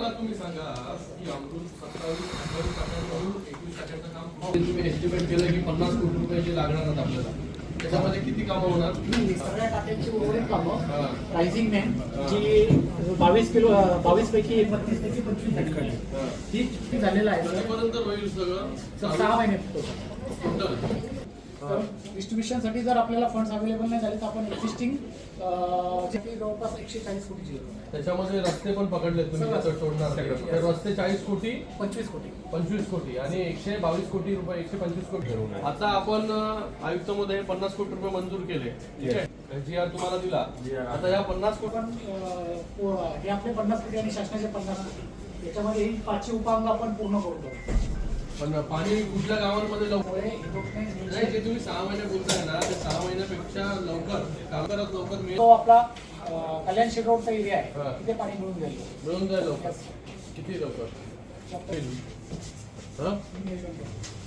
मला तुम्ही सांगा की अमृत 27 टाक्यांवरून 21 टाक्यांचं काम तुम्ही एस्टिमेट केलं की 50 कोटी रुपयाचे लागणार आहेत आपल्याला. त्याच्यामध्ये किती कामं होणार? सगळ्या टाक्यांची उर्वरित कामं रायझिंग मॅन जी 22 पैकी 31 पैकी 25 टाकी काढली ती चुकी झालेलं आहे. त्यापर्यंत होईल सगळं 6 महिने डिस्ट्रीब्युशनसाठी जर आपल्याला फंड्स अवेलेबल नाही झाले तर आपण एक्झिस्टिंग जवळपास 140 कोटी त्याच्यामध्ये रस्ते पण पकडले तुम्ही त्याचं सोडणार. तर रस्ते 40 कोटी 25 कोटी आणि 122 कोटी रुपये 125 कोटी. आता आपण आयुक्त मध्ये 50 कोटी रुपये मंजूर केले, ठीक आहे, जी आर तुम्हाला दिला. आता या 50 कोटी हे आपले 50 कोटी आणि शासनाचे 50 कोटी याच्यामध्ये ही 5 उपअंग आपण पूर्ण करतो. पण पाणी कुठल्या गावांमध्ये लवकर नाही, जे तुम्ही 6 महिने बोलताय ना ते 6 महिन्यापेक्षा लवकर मिळेल. तो आपला कल्याण शेड रोडचा एरिया आहे तिथे पाणी मिळून जाईल लवकर. किती लवकर?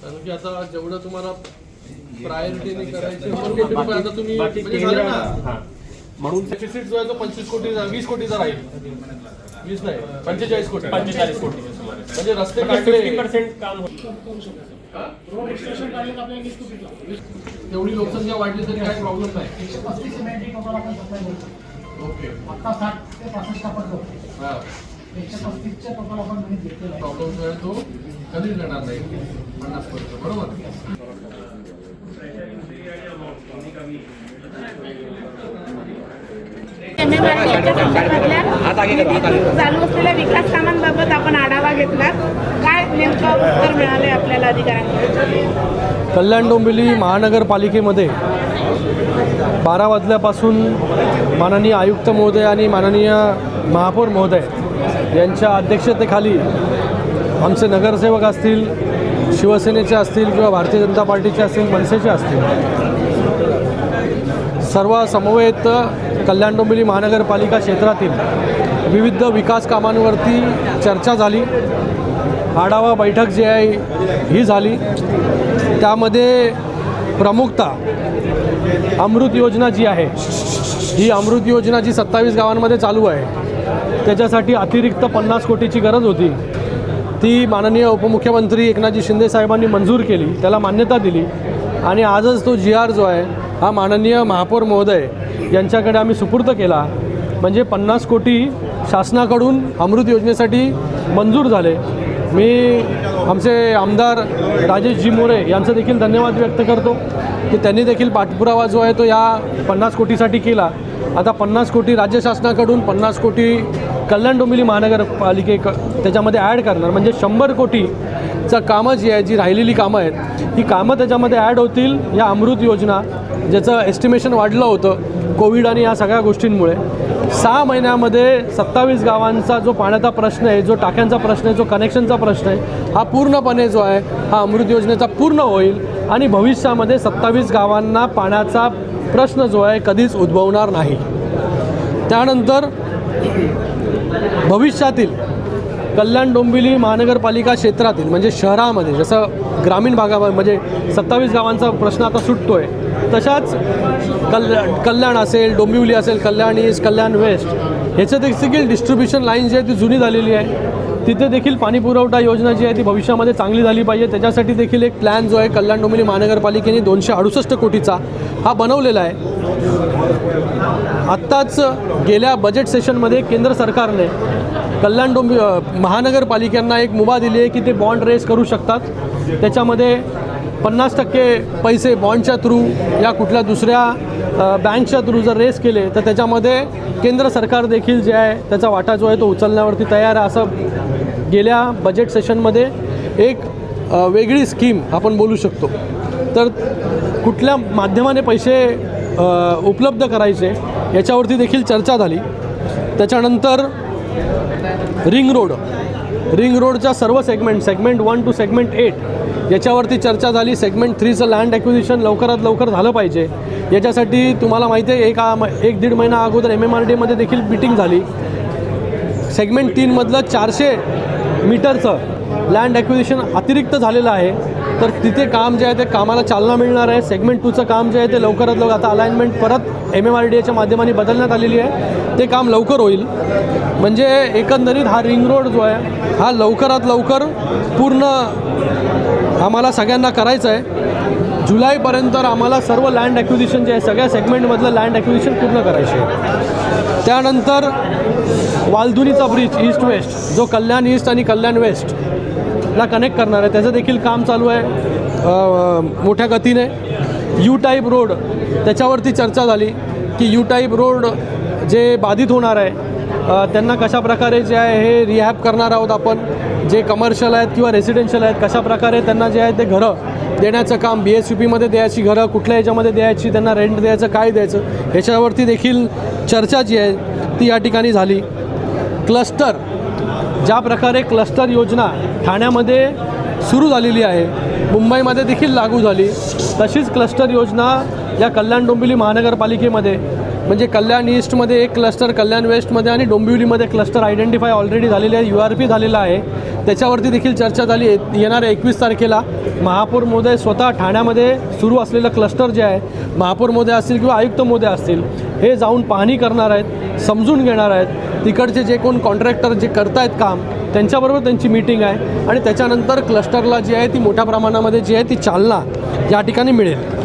कारण की आता जेवढं तुम्हाला प्रायोरिटीने करायचं आता तुम्ही म्हणून डेफिसिट जो आहे तो 25 कोटी 20 कोटीचा राहील. 20 नाही 45 कोटी म्हणजे रस्ते काढले 50% काम रोड एक्सटेन्शन काढले तर आपल्याला 20 कोटी लागतील. तेवढी लोकसंख्या वाढली तरी काही प्रॉब्लेम नाही. 135 सिमेंट टोटल आपण सप्लाय करतो. ओके. आता 60 ते 65 आपण करतो. 135 चे टोटल आपण गणित घेतलेलं आहे. प्रॉब्लेम जो आहे तो कधीच येणार नाही 50%. बरोबर. चालू असलेल्या विकास कामांबाबत आपण आढावा घेतला. काय नेमकं उत्तर मिळाले आपल्याला अधिकाऱ्यांकडून? कल्याण डोंबिवली महानगरपालिकेमध्ये 12 वाजल्यापासून माननीय आयुक्त महोदय आणि माननीय महापौर महोदय यांच्या अध्यक्षतेखाली आमचे नगरसेवक असतील, शिवसेनेचे असतील किंवा भारतीय जनता पार्टीचे असतील, मनसेचे असतील, सर्व समवेत कल्याण डोंबिवली महानगरपालिका क्षेत्रातील विविध विकास कामांवरती चर्चा झाली. आढावा बैठक जी आहे ही झाली. त्यामध्ये प्रमुखतः अमृत योजना जी आहे ही अमृत योजना जी 27 गावांमध्ये चालू आहे त्याच्यासाठी अतिरिक्त 50 कोटीची गरज होती. ती माननीय उपमुख्यमंत्री एकनाथजी शिंदे साहेबांनी मंजूर केली, त्याला मान्यता दिली आणि आजच तो GR जो आहे हा माननीय महापौर महोदय यांच्याकडे आम्ही सुपूर्द केला. म्हणजे 50 कोटी शासनाकडून अमृत योजनेसाठी मंजूर झाले. मी आमचे आमदार राजेशजी मोरे यांचं देखील धन्यवाद व्यक्त करतो की त्यांनी देखील पाठपुरावा जो आहे तो या 50 कोटीसाठी केला. आता 50 कोटी राज्य शासनाकडून 50 कोटी कल्याण डोंबिवली त्याच्यामध्ये ॲड करणार. म्हणजे 100 कोटीचं कामं जी आहे, जी राहिलेली कामं आहेत ही कामं त्याच्यामध्ये ॲड होतील या अमृत योजना, ज्याचं एस्टिमेशन वाढलं होतं कोविड आणि या सगळ्या गोष्टींमुळे. 6 महिन्यामध्ये 27 गावांचा जो पाण्याचा प्रश्न आहे, जो टाक्यांचा प्रश्न आहे, जो कनेक्शनचा प्रश्न आहे, हा पूर्णपणे जो आहे हा अमृत योजनेचा पूर्ण होईल आणि भविष्यामध्ये 27 गावांना पाण्याचा प्रश्न जो आहे कधीच उद्भवणार नाही. त्यानंतर भविष्यातील कल्याण डोंबिवली महानगरपालिका क्षेत्रातील म्हणजे शहरामध्ये जसं ग्रामीण भागामध्ये म्हणजे 27 गावांचा प्रश्न आता सुटतो आहे, तशाच कल्याण असेल, डोंबिवली असेल, कल्याण ईस्ट, कल्याण वेस्ट ह्याचं देखील डिस्ट्रीब्युशन लाईन जी आहे ती जुनी झालेली आहे. तिथे देखील पाणी पुरवठा योजना जी आहे ती भविष्यामध्ये चांगली झाली पाहिजे. त्याच्यासाठी देखील एक प्लॅन जो आहे कल्याण डोंबिवली महानगरपालिकेने 268 कोटीचा हा बनवलेला आहे. आत्ताच गेल्या बजेट सेशनमध्ये केंद्र सरकारने कल्याण महानगरपालिकांना एक मुभा दिली आहे की ते बॉन्ड रेस करू शकतात. त्याच्यामध्ये 50% पैसे बॉन्डच्या थ्रू या कुठल्या दुसऱ्या बँकच्या थ्रू जर रेस केले तर त्याच्यामध्ये केंद्र सरकार देखील जे आहे त्याचा वाटा जो आहे तो उचलण्यावरती तयार आहे. असं गेल्या बजेट सेशनमध्ये एक वेगळी स्कीम आपण बोलू शकतो. तर कुठल्या माध्यमाने पैसे उपलब्ध करायचे याच्यावरती देखील चर्चा झाली. त्याच्यानंतर रिंग रोडच्या सर्व सेगमेंट 1 to सेगमेंट 8 याच्यावरती चर्चा झाली. सेगमेंट 3चं लँड ॲक्विजिशन लवकरात लवकर झालं पाहिजे. याच्यासाठी तुम्हाला माहिती आहे 1-1.5 महिना अगोदर MMRDमध्ये देखील मीटिंग झाली. सेगमेंट 3मधलं 400 मीटरचं लँड ॲक्विजिशन अतिरिक्त झालेलं आहे. तर तिथे काम जे आहे ते कामाला चालना मिळणार आहे. सेगमेंट 2चं काम जे आहे ते लवकरात लवकर आता अलाइनमेंट परत MMRDAच्या माध्यमाने बदलण्यात आलेली आहे, ते काम लवकर होईल. म्हणजे एकंदरीत हा रिंग रोड जो आहे हा लवकरात लवकर पूर्ण आम्हाला सगळ्यांना करायचं आहे. जुलैपर्यंत आम्हाला सर्व लँड ॲक्विजिशन जे आहे सगळ्या सेगमेंटमधलं लँड ॲक्विजिशन पूर्ण करायचे आहे. त्यानंतर वालधुनीचा ब्रिज ईस्ट वेस्ट जो कल्याण ईस्ट आणि कल्याण वेस्टला कनेक्ट करणार आहे त्याचं देखील काम चालू आहे मोठ्या गतीने. यू टाईप रोड त्याच्यावरती चर्चा झाली की यू टाईप रोड जे बाधित होणार आहे त्यांना कशाप्रकारे जे आहे हे रिहॅब करणार आहोत आपण. जे कमर्शियल आहेत किंवा रेसिडेन्शियल आहेत कशाप्रकारे त्यांना जे आहे ते घरं देण्याचं काम BSVPमध्ये द्यायची घरं कुठल्या याच्यामध्ये द्यायची त्यांना रेंट द्यायचं काय द्यायचं ह्याच्यावरती देखील चर्चा जी आहे ती या ठिकाणी झाली. क्लस्टर ज्या प्रकारे क्लस्टर योजना ठाण्यामध्ये सुरू झालेली आहे मुंबईमध्ये देखील लागू झाली तशीच क्लस्टर योजना या कल्याण डोंबिवली महानगरपालिकेमध्ये म्हणजे कल्याण ईस्टमध्ये एक क्लस्टर कल्याण वेस्टमध्ये आणि डोंबिवलीमध्ये क्लस्टर आयडेंटिफाय ऑलरेडी झालेले आहे. URP झालेला आहे त्याच्यावरती देखील चर्चा झाली. येणाऱ्या 21 तारखेला महापौर महोदय स्वतः ठाण्यामध्ये सुरू असलेलं क्लस्टर जे आहे महापौर महोदय असतील किंवा आयुक्त महोदय असतील हे जाऊन पाहणी करणार आहेत समजून घेणार आहेत. तिकडचे जे कोण कॉन्ट्रॅक्टर जे करतायत काम त्यांच्याबरोबर त्यांची मीटिंग आहे आणि त्याच्यानंतर क्लस्टरला जी आहे ती मोठ्या प्रमाणामध्ये जी आहे ती चालना या ठिकाणी मिळेल.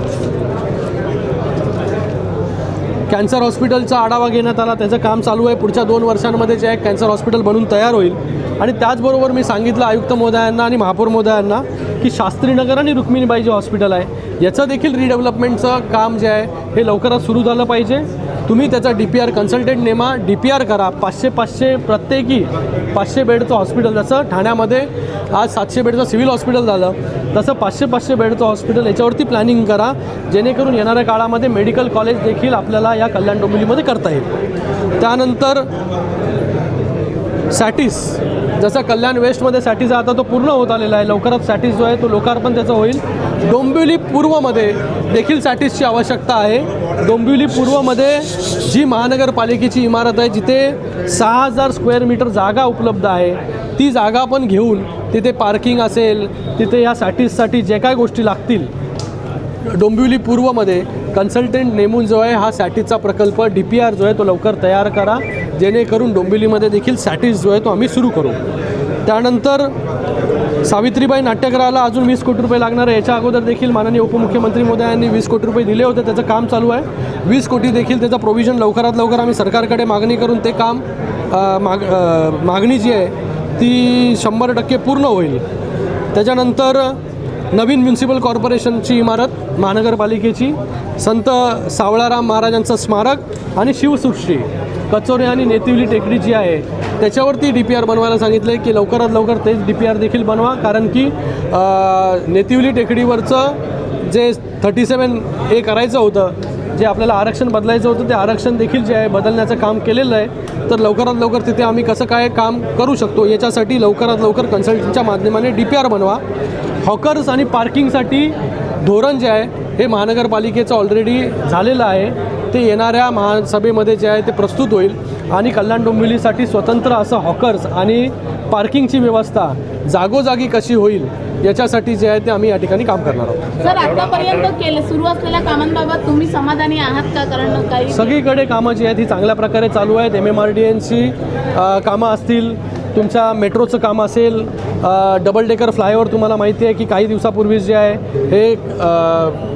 कॅन्सर हॉस्पिटलचा आढावा घेण्यात आला त्याचं काम चालू आहे. पुढच्या 2 वर्षांमध्ये जे आहे कॅन्सर हॉस्पिटल बनून तयार होईल. आणि त्याचबरोबर मी सांगितलं आयुक्त महोदयांना आणि महापौर महोदयांना की शास्त्रीनगर आणि रुक्मिणीबाई जे हॉस्पिटल आहे याचं देखील रिडेव्हलपमेंटचं काम जे आहे हे लवकरात सुरू झालं पाहिजे. तुम्ही त्याचा DPR कन्सल्टंट नेमा DPR करा. 500 प्रत्येकी 500 बेडचं हॉस्पिटल जसं ठाण्यामध्ये आज 700 बेडचं सिव्हिल हॉस्पिटल झालं तसं 500 बेडचं हॉस्पिटल याच्यावरती प्लॅनिंग करा जेणेकरून येणाऱ्या काळामध्ये मेडिकल कॉलेज देखील आपल्याला या कल्याण डोंबिवलीमध्ये करता येईल. त्यानंतर सॅटिस जसं कल्याण वेस्टमध्ये सॅटिस आता तो पूर्ण होत आलेला आहे लवकरच सॅटिस जो आहे तो लोकार्पण त्याचं होईल. डोंबिवली पूर्वमध्ये देखील सॅटिसची आवश्यकता आहे. डोंबिवली पूर्वमध्ये जी महानगरपालिकेची इमारत आहे जिथे 6000 स्क्वेअर मीटर जागा उपलब्ध आहे ती जागा पण घेऊन तिथे पार्किंग असेल तिथे या सॅटिससाठी जे काय गोष्टी लागतील डोंबिवली पूर्वमध्ये कन्सल्टंट नेमून जो आहे हा सॅटिसचा प्रकल्प DPR जो आहे तो लवकर तयार करा जेणेकरून डोंबिवलीमध्ये देखील सॅटिस जो आहे तो आम्ही सुरू करू. त्यानंतर सावित्रीबाई नाट्यगृहाला अजून 20 कोटी रुपये लागणार आहे. याच्या अगोदर देखील माननीय उपमुख्यमंत्री महोदयांनी 20 कोटी रुपये दिले होते त्याचं काम चालू आहे. 20 कोटी देखील त्याचं प्रोव्हिजन लवकरात लवकर आम्ही सरकारकडे मागणी करून ते काम मागणी जी आहे ती 100% पूर्ण होईल. त्याच्यानंतर नवीन म्युन्सिपल कॉर्पोरेशनची इमारत महानगरपालिकेची संत सावळाराम महाराजांचं स्मारक आणि शिवसृष्टी कचोरे आणि नेतिवली टेकडी जी आहे त्याच्यावरती DPR बनवायला सांगितलं आहे की लवकरात लवकर तेच DPR देखील बनवा कारण की नेतिवली टेकडीवरचं जे 37A करायचं होतं जे आपल्याला आरक्षण बदलायचं होतं ते आरक्षण देखील जे आहे बदलण्याचं काम केलेलं आहे. तर लवकरात लवकर तिथे आम्ही कसं काय काम करू शकतो याच्यासाठी लवकरात लवकर कन्सल्टंटच्या माध्यमाने DPR बनवा. हॉकर्स आणि पार्किंगसाठी धोरण जे आहे हे महानगरपालिकेचं ऑलरेडी झालेलं आहे ते येणाऱ्या महासभेमध्ये जे आहे ते प्रस्तुत होईल आणि कल्याण डोंबिवलीसाठी स्वतंत्र असं हॉकर्स आणि पार्किंगची व्यवस्था जागोजागी कशी होईल याच्यासाठी जे आहे ते आम्ही या ठिकाणी काम करणार आहोत. सर आतापर्यंत सुरू असलेल्या कामांबाबत तुम्ही समाधानी आहात का? कारण काही सगळीकडे कामं जी आहेत ही चांगल्या प्रकारे चालू आहेत. MMRDNची कामं असतील तुमच्या मेट्रोचं काम असेल डबल डेकर फ्लायओव्हर तुम्हाला माहिती आहे की काही दिवसापूर्वीच जे आहे हे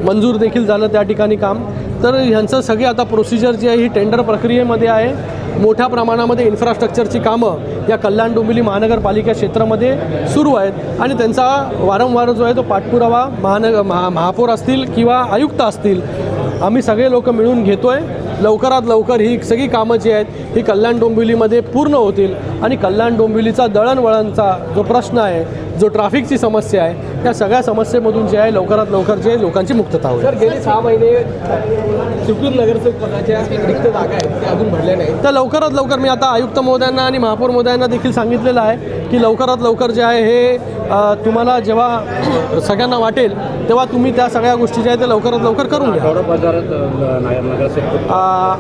मंजूर देखील झालं त्या ठिकाणी काम. तर ह्यांचं सगळे आता प्रोसिजर जी आहे ही टेंडर प्रक्रियेमध्ये आहे. मोठ्या प्रमाणामध्ये इन्फ्रास्ट्रक्चरची कामं या कल्याण डोंबिवली महानगरपालिका क्षेत्रामध्ये सुरू आहेत आणि त्यांचा वारंवार जो आहे तो पाठपुरावा महापौर असतील किंवा आयुक्त असतील आम्ही सगळे लोक मिळून घेतो आहे. लवकरात लवकर ही सगळी कामं जी आहेत ही कल्याण डोंबिवलीमध्ये पूर्ण होतील आणि कल्याण डोंबिवलीचा दळणवळणचा जो प्रश्न आहे जो ट्रॅफिकची समस्या आहे या सगळ्या समस्येमधून जे आहे लवकरात लवकर जे लोकांची मुक्तता होईल. सर गेली 6 महिने चिपळूण नगरसेवक पदाच्या रिक्त जागा आहेत त्या अजून भरल्या नाही. तर लवकरात लवकर मी आता आयुक्त महोदयांना आणि महापौर महोदयांना देखील सांगितलेलं आहे की लवकरात लवकर जे आहे हे तुम्हाला जेव्हा सगळ्यांना वाटेल तेव्हा तुम्ही त्या सगळ्या गोष्टी ज्या आहेत त्या लवकरात लवकर करून घ्या.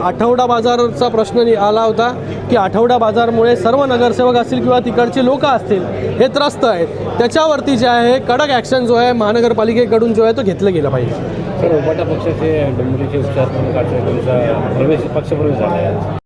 आठवडा बाजारचा प्रश्न आला होता की आठवडा बाजारमुळे सर्व नगरसेवक असतील किंवा तिकडचे लोक असतील हे त्रस्त आहेत. त्याच्यावरती जे आहे कडक ॲक्शन जो आहे महानगरपालिकेकडून जो आहे तो घेतलं गेलं पाहिजे. सर उपाटा पक्षाचे डोंबिवलीचे उपचार प्रवेश पक्षप्रवेश झाला आहे.